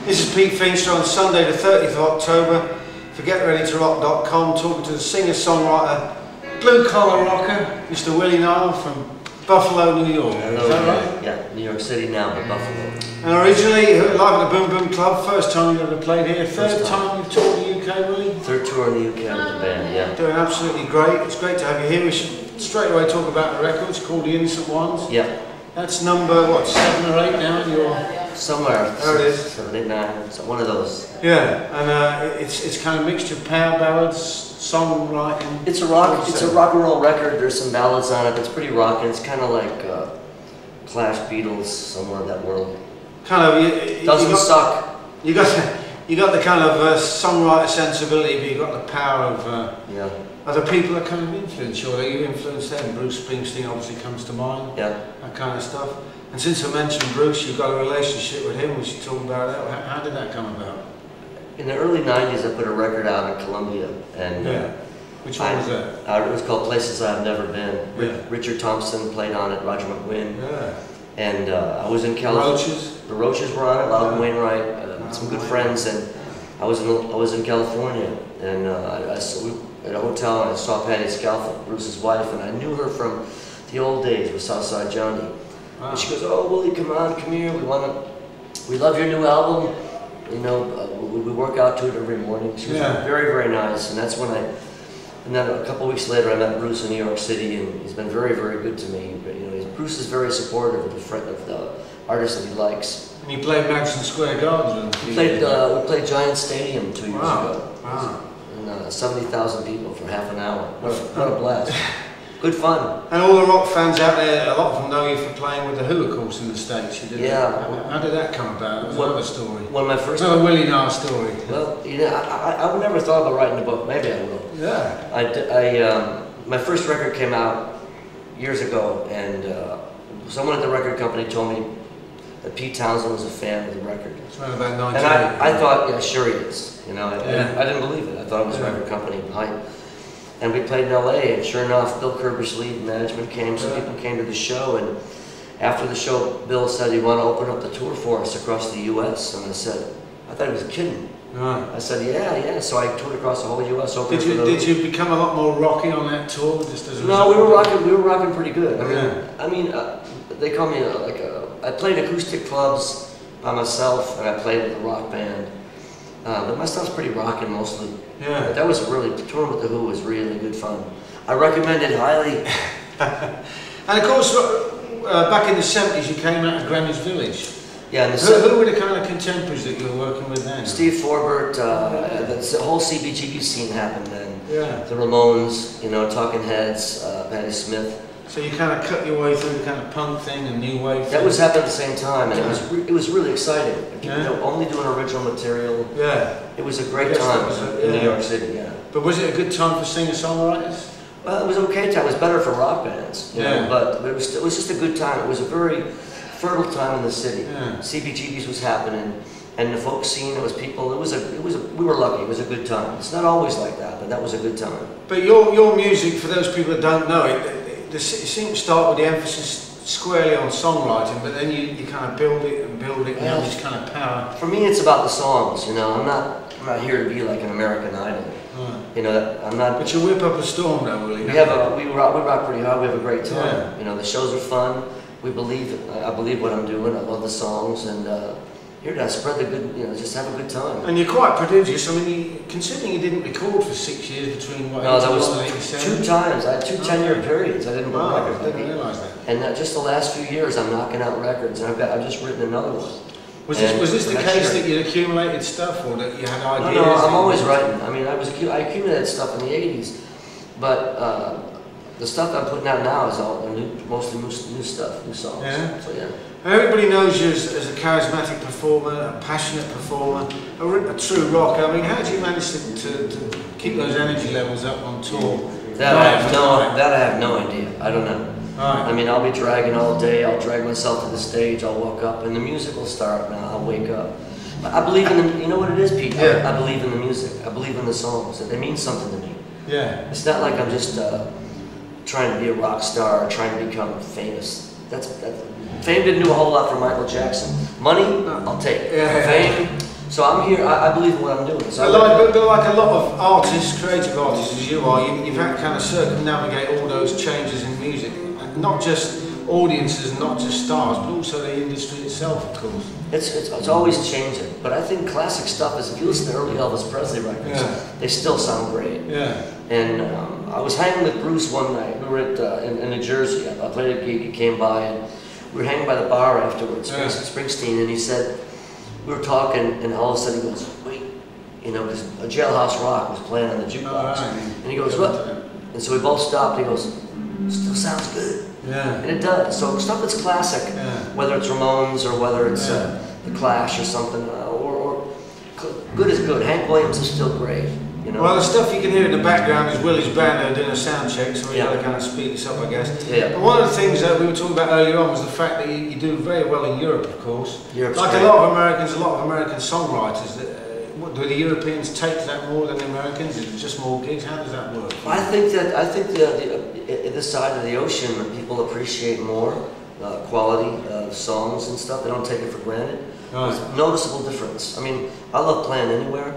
This is Pete Feenstra on Sunday the 30th of October for GetReadyToRock.com, talking to the singer-songwriter, blue-collar rocker, Mr. Willie Nile from Buffalo, New York. Hello, is that right? Yeah, New York City now, but Buffalo. And originally live at the Boom Boom Club, first time you've ever played here, third time you've toured the UK, Willie? Third tour in the UK with the band, yeah. Doing absolutely great. It's great to have you here. We should straight away talk about the record. It's called The Innocent Ones. Yeah. That's number, what, 7 or 8 now in your... Somewhere. There it is. 7, 8, 9, so one of those. Yeah, and it's kind of a mixture of power ballads, songwriting. It's a rock and roll record. There's some ballads on it. It's pretty rocking. It's kind of like Clash, Beatles, somewhere in that world. Kind of. Doesn't suck. You got the kind of songwriter sensibility, but you got the power of yeah. other people that kind of influence you. That you influenced them. Bruce Springsteen obviously comes to mind. Yeah. That kind of stuff. And since I mentioned Bruce, you've got a relationship with him. We should talk about that. How did that come about? In the early '90s, I put a record out in Colombia, and yeah. Which one was that? It was called Places I've Never Been. Yeah. Richard Thompson played on it. Roger McGuinn. Yeah. And I was in California. Roches. The Roches were on it. Loudon Wainwright, some good friends, and I was in California, and we at a hotel, and I saw Patti Scialfa, Bruce's wife, and I knew her from the old days with Southside Johnny. Wow. And she goes, "Oh, Willie, come here. We love your new album. You know, we work out to it every morning." She was very, very nice, and that's when And then a couple weeks later, I met Bruce in New York City, and he's been very, very good to me. But, you know, Bruce is very supportive of the artists that he likes. And you played Madison Square Garden. We played Giant Stadium 2 years ago. Wow. And 70,000 people for half an hour. What a blast. Good fun. And all the rock fans out there, a lot of them know you for playing with the Who, of course, in the States. You did. Yeah. How did that come about? It was another story. One of my first. Another Willie Nile story. Well, you know, I never thought about writing a book. Maybe I will. Yeah. My first record came out years ago, and someone at the record company told me that Pete Townsend was a fan of the record. It's around about 19. And I thought, yeah, sure he is. You know, I didn't believe it. I thought it was a record company behind. And we played in LA, and sure enough, Bill Kerber's lead management came, so people came to the show, and after the show, Bill said he'd want to open up the tour for us across the US, and I said, I thought he was kidding. Right. I said, yeah, so I toured across the whole US. Did you become a lot more rocky on that tour? Just as no, we were rocking pretty good. I mean, they call me I played acoustic clubs by myself, and I played with a rock band. But my stuff's pretty rocking mostly. Yeah. But that was touring with the Who was really good fun. I recommend it highly. And of course, back in the 70s, you came out of Greenwich Village. Yeah. Who were the kind of contemporaries that you were working with then? Steve Forbert, the whole CBGB scene happened then. Yeah. The Ramones, you know, Talking Heads, Patti Smith. So you kind of cut your way through the kind of punk thing and new wave. That was happening at the same time, and it was really exciting. You Yeah. know, only doing original material. Yeah. It was a great time in New York City. Yeah. But was it a good time for singer-songwriters? Well, it was an okay time. It was better for rock bands. You know, Yeah. but it was just a good time. It was a very fertile time in the city. Yeah. CBGBs was happening, and the folk scene. It was people. We were lucky. It was a good time. It's not always like that, but that was a good time. But your music, for those people that don't know it seems to start with the emphasis squarely on songwriting, but then you kind of build it and you have this kind of power. For me, it's about the songs. You know, I'm not here to be like an American Idol. Right. You know, I'm not. But you whip up a storm, though, Willie. We rock pretty hard. We have a great time. Yeah. You know, the shows are fun. I believe what I'm doing. I love the songs, and here to spread the good. You know, just have a good time. And you're quite prodigious. I mean, considering you didn't record for 6 years between what? No, that was 87? 2 times. I had 2 10-year periods. I didn't put records. I didn't realize that. And just the last few years, I'm knocking out records, and I've just written another one. Was this the case that you accumulated stuff, or that you had ideas? No, I'm always writing. I mean, I accumulated stuff in the '80s, but the stuff I'm putting out now is all mostly new stuff, new songs. Yeah. So yeah. Everybody knows you as a charismatic performer, a passionate performer, a true rocker. I mean, how do you manage to keep those energy levels up on tour? That I have no idea. I don't know. Right. I mean, I'll be dragging all day. I'll drag myself to the stage. I'll walk up, and the music will start. Now I'll wake up. I believe in the. You know what it is, Pete? Yeah. I believe in the music. I believe in the songs. They mean something to me. Yeah. It's not like I'm just trying to be a rock star or trying to become famous. Fame didn't do a whole lot for Michael Jackson. Money, I'll take. Yeah. Fame, So I'm here, I believe in what I'm doing. So but like a lot of artists, creative artists as you are, you've had to kind of circumnavigate all those changes in music. Not just audiences, not just stars, but also the industry itself, of course. It's always changing, but I think classic stuff is, if you listen to early Elvis Presley records, they still sound great. Yeah. And I was hanging with Bruce one night. We were at in New Jersey. I played a gig. He came by, and we were hanging by the bar afterwards. Springsteen, and he said, we were talking, and all of a sudden he goes, "Wait," you know, because a Jailhouse Rock was playing on the jukebox, and he goes, "What?" And so we both stopped. He goes, "Still sounds good." Yeah. And it does. So stuff that's classic, whether it's Ramones or whether it's The Clash or something, or good is good. Hank Williams is still great. You know? Well, the stuff you can hear in the background is Willie's band doing a sound check, so we got to kind of speed this up, I guess. Yeah. But one of the things that we were talking about earlier on was the fact that you do very well in Europe, of course. Europe's like great. a lot of American songwriters. Do the Europeans take to that more than the Americans? Is it just more gigs? How does that work? I think this side of the ocean, people appreciate more quality of songs and stuff. They don't take it for granted. There's a noticeable difference. I mean, I love playing anywhere,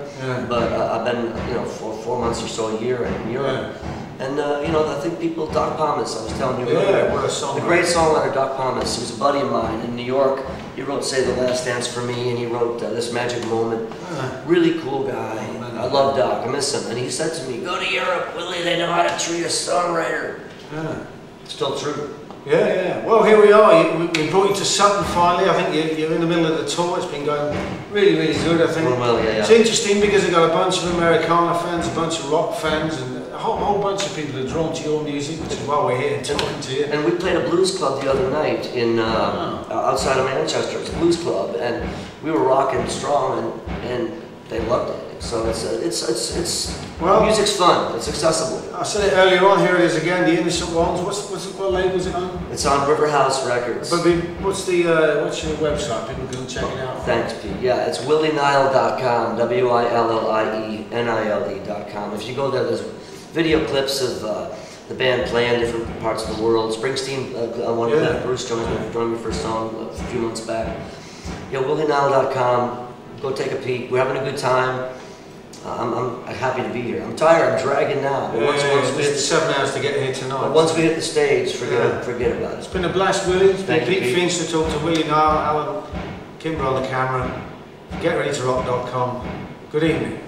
but I've been, you know, for 4 months or so, a year in Europe. And, you know, I think people, Doc Pomus, I was telling you earlier, what a songwriter. the great songwriter Doc Pomus, he was a buddy of mine in New York. He wrote Say the Last Dance for Me, and he wrote This Magic Moment. Really cool guy. I love Doc, I miss him. And he said to me, "Go to Europe, Willie, they know how to treat a songwriter." Still true. Yeah. Well, here we are. We brought you to Sutton finally. I think you're in the middle of the tour. It's been going really, really good, I think. Well, It's interesting because they've got a bunch of Americana fans, a bunch of rock fans, and a whole bunch of people that are drawn to your music, which is why we're here talking to you. And we played a blues club the other night in outside of Manchester. It's a blues club, and we were rocking strong, and they loved it. So well, music's fun. It's accessible. I said it earlier on. Here it is again. The Innocent Ones. What label is it on? It's on Riverhouse Records. But what's your website? People can check it out. Thanks, Pete. Yeah, it's WillieNile.com. WillieNile.com. If you go there, there's video clips of the band playing different parts of the world. Springsteen, I wanted to have Bruce join me for a song a few months back. Yeah, WillieNile.com. Go take a peek. We're having a good time. I'm happy to be here. I'm tired. I'm dragging now. But once we had 7 hours to get here tonight. But once we hit the stage, forget about it. It's been a blast, Willie. It's been Thank you, Pete Feenstra to talk to Willie Nile, Alan Kimber on the camera. GetReadyToRock.com. Good evening.